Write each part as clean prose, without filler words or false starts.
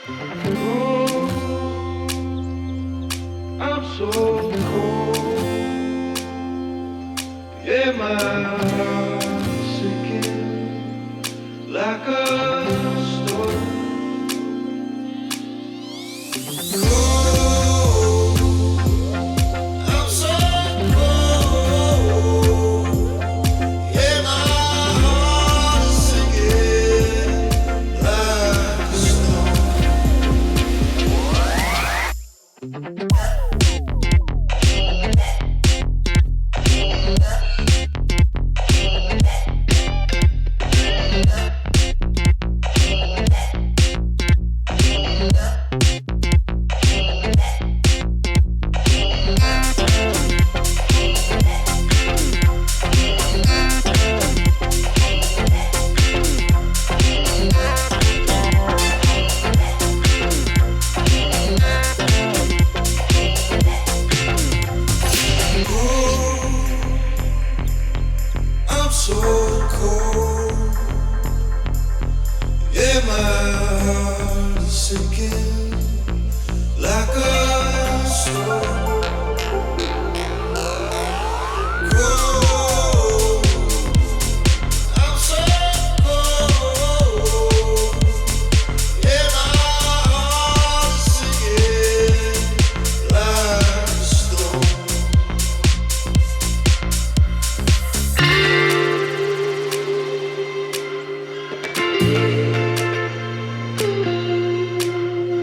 Oh, I'm so cold. Yeah, my heart's sinking like a storm. Cold, I'm so cold. Yeah, my heart is sinking like a I'm so cold. Yeah, my heart is sinking like a storm. Cold. I'm so cold. Yeah, my heart is sinking like a storm. I'm so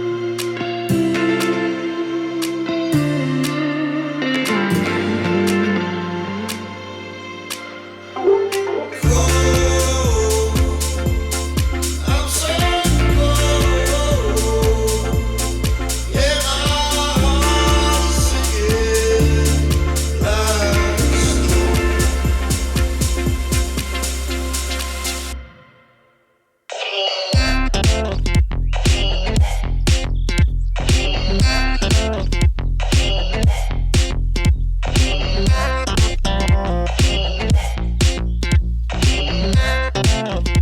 cold.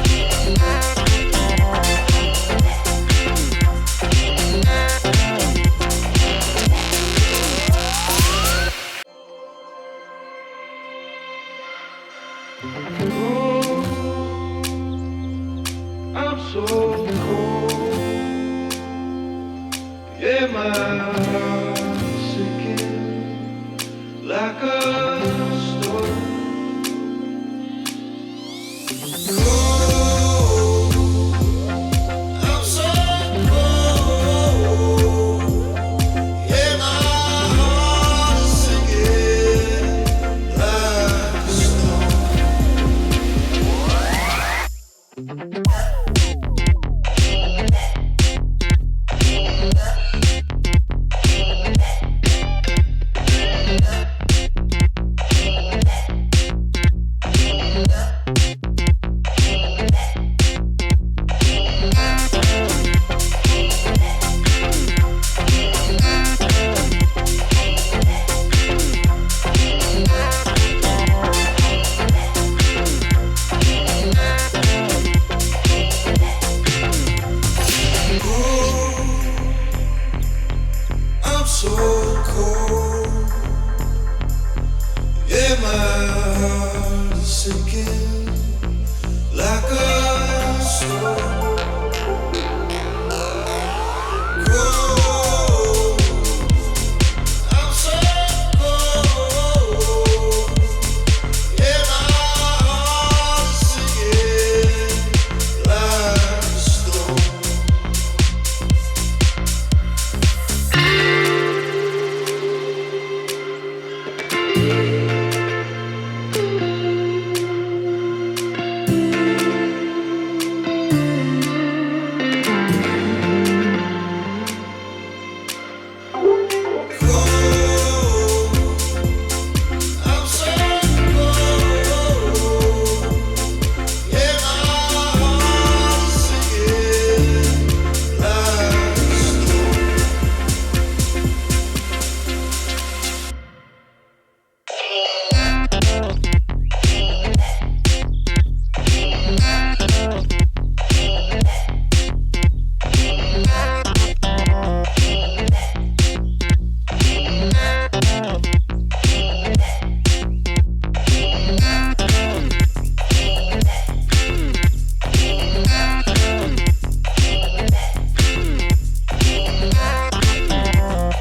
Yeah, my heart is sinking like a storm. Oh, I'm so cold. Yeah, my heart's sinking like a